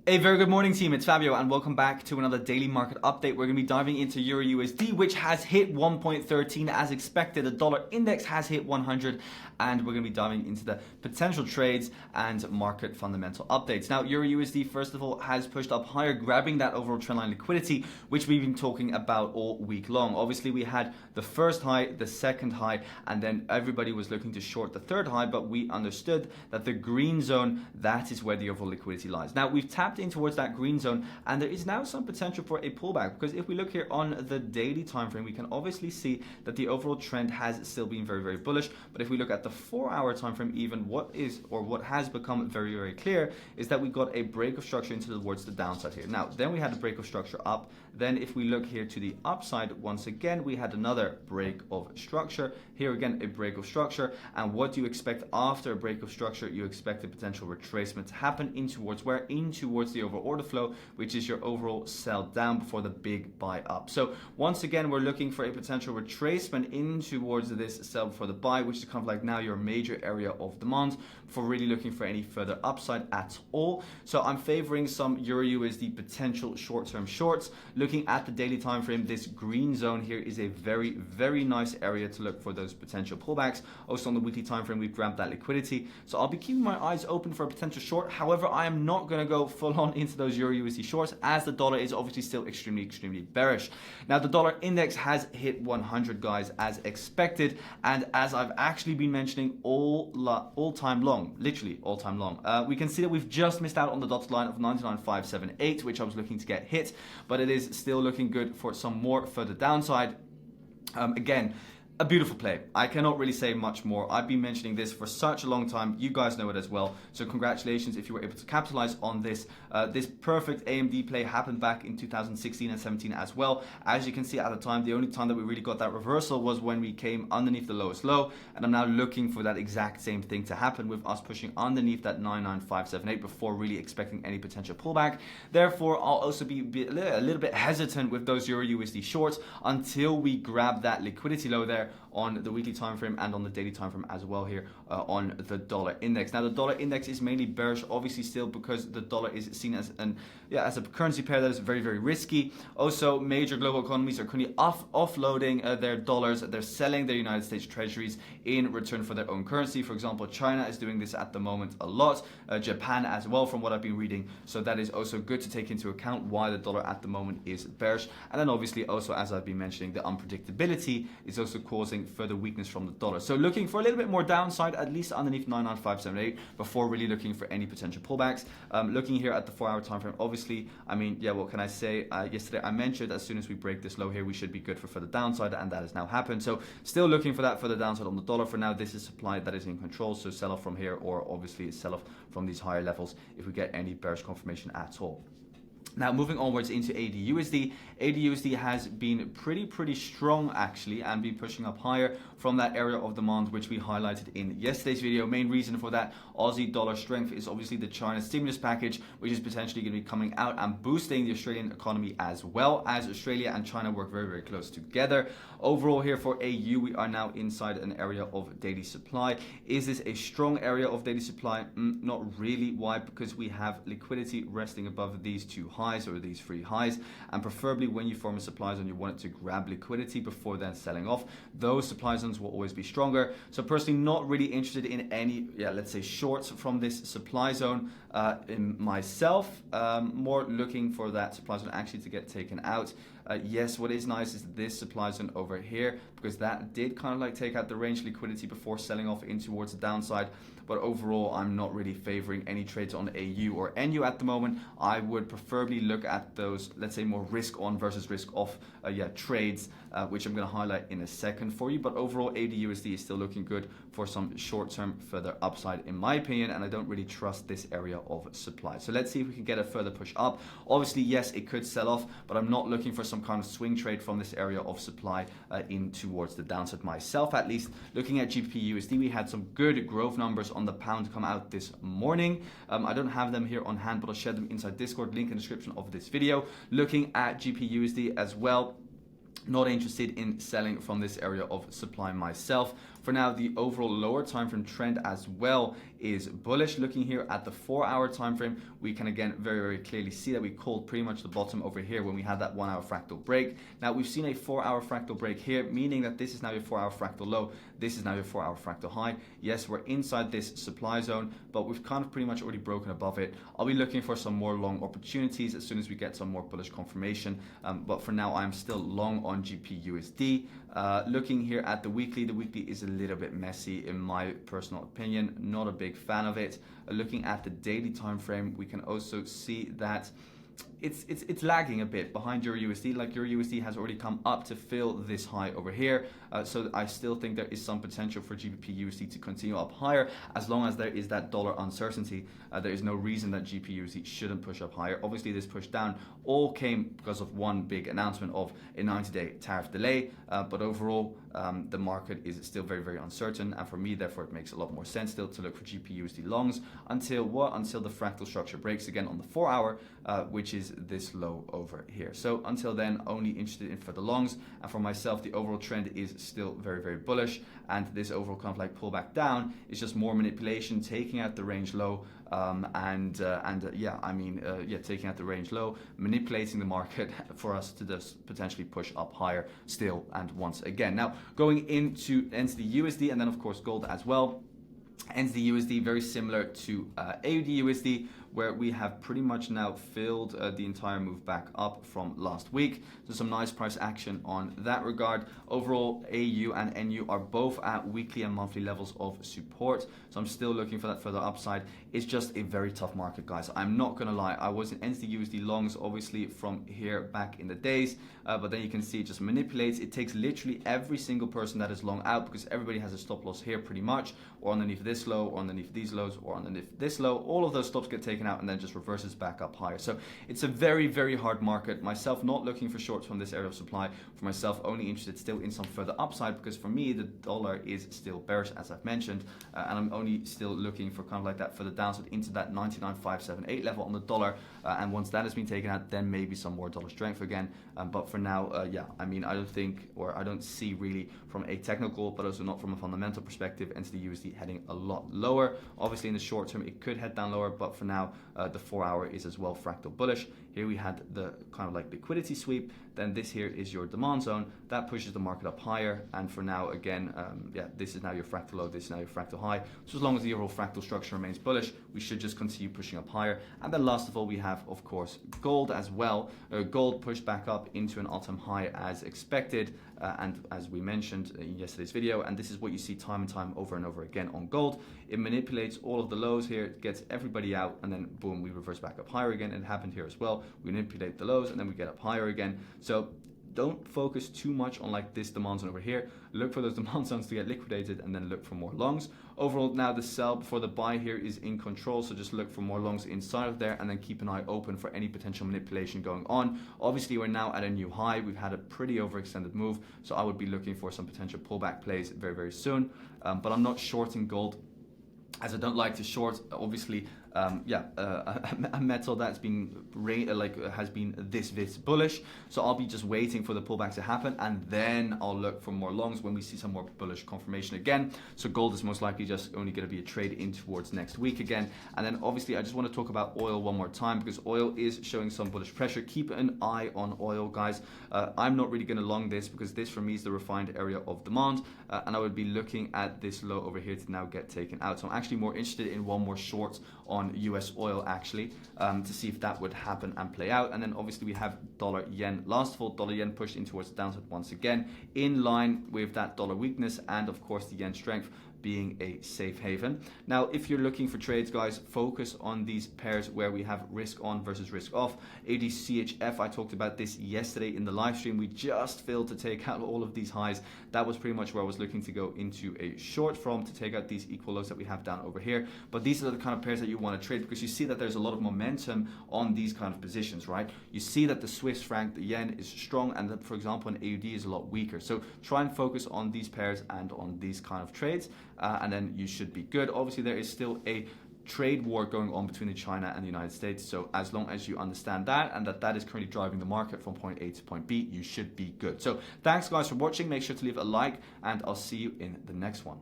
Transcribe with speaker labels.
Speaker 1: A very good morning, team. It's Fabio, and welcome back to another daily market update. We're going to be diving into EURUSD, which has hit 1.13 as expected. The dollar index has hit 100, and we're going to be diving into the potential trades and market fundamental updates. Now, EURUSD, first of all, has pushed up higher, grabbing that overall trendline liquidity, which we've been talking about all week long. Obviously, we had the first high, the second high, and then everybody was looking to short the third high, but we understood that the green zone, that is where the overall liquidity lies. Now, we've tapped in towards that green zone, and there is now some potential for a pullback, because if we look here on the daily time frame, we can obviously see that the overall trend has still been very, very bullish. But if we look at the 4-hour time frame, even what has become very, very clear is that we got a break of structure into towards the downside here. Now, then we had a break of structure up. Then if we look here to the upside, once again we had another break of structure. Here again, a break of structure. And what do you expect after a break of structure? You expect a potential retracement to happen in towards where? In towards the overall order flow, which is your overall sell down before the big buy up. So once again, we're looking for a potential retracement in towards this sell before the buy, which is kind of like now your major area of demand for really looking for any further upside at all. So I'm favoring some EURUSD potential short-term shorts. Looking at the daily time frame, this green zone here is a very, very nice area to look for those potential pullbacks. Also on the weekly time frame, we've grabbed that liquidity. So I'll be keeping my eyes open for a potential short. However, I am not going to go full on into those EURUSD shorts, as the dollar is obviously still extremely, extremely bearish. Now, the dollar index has hit 100, guys, as expected, and as I've actually been mentioning all time long, literally all time long. We can see that we've just missed out on the dotted line of 99,578, which I was looking to get hit, but it is still looking good for some more further downside. Again, a beautiful play. I cannot really say much more. I've been mentioning this for such a long time. You guys know it as well. So congratulations if you were able to capitalize on this. This perfect AMD play happened back in 2016 and 17 as well. As you can see at the time, the only time that we really got that reversal was when we came underneath the lowest low. And I'm now looking for that exact same thing to happen with us pushing underneath that 99,578 before really expecting any potential pullback. Therefore, I'll also be a little bit hesitant with those EURUSD shorts until we grab that liquidity low there on the weekly time frame and on the daily time frame as well here on the dollar index. Now, the dollar index is mainly bearish, obviously still, because the dollar is seen as as a currency pair that is very, very risky. Also, major global economies are currently offloading their dollars. They're selling their United States treasuries in return for their own currency. For example, China is doing this at the moment a lot. Japan as well, from what I've been reading. So that is also good to take into account why the dollar at the moment is bearish. And then obviously also, as I've been mentioning, the unpredictability is also causing further weakness from the dollar. So looking for a little bit more downside, at least underneath 99,578, before really looking for any potential pullbacks. Looking here at the 4-hour time frame, obviously, I mean, yeah, what can I say? Yesterday I mentioned as soon as we break this low here, we should be good for further downside, and that has now happened. So still looking for that further downside on the dollar. For now, this is supply that is in control. So sell off from here, or obviously sell off from these higher levels if we get any bearish confirmation at all. Now, moving onwards into AUDUSD. AUDUSD has been pretty strong actually, and been pushing up higher from that area of demand which we highlighted in yesterday's video. Main reason for that Aussie dollar strength is obviously the China stimulus package, which is potentially going to be coming out and boosting the Australian economy, as well as Australia and China work very, very close together. Overall here for AU, we are now inside an area of daily supply. Is this a strong area of daily supply? Not really. Why? Because we have liquidity resting above these two highs, or these three highs, and preferably when you form a supply zone, you want it to grab liquidity before then selling off. Those supply zones will always be stronger. So personally, not really interested in any, let's say, shorts from this supply zone in myself. More looking for that supply zone actually to get taken out. Yes, what is nice is this supply zone over here, because that did kind of like take out the range liquidity before selling off in towards the downside. But overall, I'm not really favoring any trades on AU or NU at the moment. I would preferably look at those, let's say, more risk on versus risk off trades, which I'm going to highlight in a second for you. But overall, AUDUSD is still looking good for some short-term further upside, in my opinion, and I don't really trust this area of supply. So let's see if we can get a further push up. Obviously, yes, it could sell off, but I'm not looking for some kind of swing trade from this area of supply in towards the downside myself, at least. Looking at GBPUSD, we had some good growth numbers on the pound come out this morning. I don't have them here on hand, but I'll share them inside Discord, link in the description of this video. Looking at GBPUSD as well, not interested in selling from this area of supply myself. For now, the overall lower time frame trend as well is bullish. Looking here at the 4-hour time frame, we can again very clearly see that we called pretty much the bottom over here when we had that 1-hour fractal break. Now we've seen a 4-hour fractal break here, meaning that this is now your 4-hour fractal low, this is now your 4-hour fractal high. Yes, we're inside this supply zone, but we've kind of pretty much already broken above it. I'll be looking for some more long opportunities as soon as we get some more bullish confirmation, but for now I'm still long on GBPUSD. Looking here at the weekly is a little bit messy in my personal opinion, not a big fan of it. Looking at the daily time frame, we can also see that it's lagging a bit behind EURUSD. Like EURUSD has already come up to fill this high over here, so I still think there is some potential for GBPUSD to continue up higher as long as there is that dollar uncertainty. There is no reason that GBPUSD shouldn't push up higher. Obviously this push down all came because of one big announcement of a 90-day tariff delay, but overall the market is still very uncertain, and for me therefore it makes a lot more sense still to look for GBPUSD longs until what? Until the fractal structure breaks again on the 4-hour, which is this low over here. So until then, only interested in for the longs, and for myself the overall trend is still very bullish, and this overall kind of like pullback down is just more manipulation, taking out the range low, taking out the range low, manipulating the market for us to just potentially push up higher still and once again. Now going into NZDUSD and then of course gold as well. NZDUSD very similar to AUDUSD, where we have pretty much now filled the entire move back up from last week. So some nice price action on that regard. Overall, AU and NU are both at weekly and monthly levels of support. So I'm still looking for that further upside. It's just a very tough market, guys. I'm not going to lie. I was in NZDUSD longs, obviously, from here back in the days. But then you can see it just manipulates. It takes literally every single person that is long out, because everybody has a stop loss here pretty much, or underneath this low, or underneath these lows, or underneath this low. All of those stops get taken out and then just reverses back up higher. So it's a very hard market. Myself not looking for shorts from this area of supply. For myself only interested still in some further upside, because for me the dollar is still bearish, as I've mentioned, and I'm only still looking for kind of like that further downside into that 99.578 level on the dollar, and once that has been taken out, then maybe some more dollar strength again. But for now, I mean, I don't think, or I don't see really from a technical, but also not from a fundamental perspective, NZDUSD heading a lot lower. Obviously in the short term it could head down lower, but for now the 4-hour is as well fractal bullish. Here we had the kind of like liquidity sweep, then this here is your demand zone that pushes the market up higher, and for now again, this is now your fractal low, this is now your fractal high. So as long as the overall fractal structure remains bullish, we should just continue pushing up higher. And then last of all, we have of course gold as well. Gold pushed back up into an all-time high as expected, and as we mentioned in yesterday's video, and this is what you see time and time over and over again on gold. It manipulates all of the lows here, it gets everybody out, and then boom, we reverse back up higher again. It happened here as well. We manipulate the lows and then we get up higher again. So don't focus too much on like this demand zone over here. Look for those demand zones to get liquidated and then look for more longs. Overall, now the sell before the buy here is in control, so just look for more longs inside of there and then keep an eye open for any potential manipulation going on. Obviously, we're now at a new high. We've had a pretty overextended move, so I would be looking for some potential pullback plays very soon. But I'm not shorting gold, as I don't like to short, obviously, a metal that's been has been this bullish. So I'll be just waiting for the pullback to happen, and then I'll look for more longs when we see some more bullish confirmation again. So gold is most likely just only going to be a trade in towards next week again. And then obviously I just want to talk about oil one more time, because oil is showing some bullish pressure. Keep an eye on oil, guys. I'm not really going to long this, because this for me is the refined area of demand, and I would be looking at this low over here to now get taken out. So I'm actually more interested in one more short on USOIL actually, to see if that would happen and play out. And then obviously we have dollar yen. Last of all, dollar yen pushed in towards the downside once again, in line with that dollar weakness and of course the yen strength being a safe haven. Now, if you're looking for trades, guys, focus on these pairs where we have risk on versus risk off. AUDCHF, I talked about this yesterday in the live stream. We just failed to take out all of these highs. That was pretty much where I was looking to go into a short from, to take out these equal lows that we have down over here. But these are the kind of pairs that you want to trade, because you see that there's a lot of momentum on these kind of positions, right? You see that the Swiss franc, the yen is strong, and that, for example, an AUD is a lot weaker. So try and focus on these pairs and on these kind of trades, and then you should be good. Obviously, there is still a trade war going on between China and the United States. So as long as you understand that and that is currently driving the market from point A to point B, you should be good. So thanks guys for watching. Make sure to leave a like and I'll see you in the next one.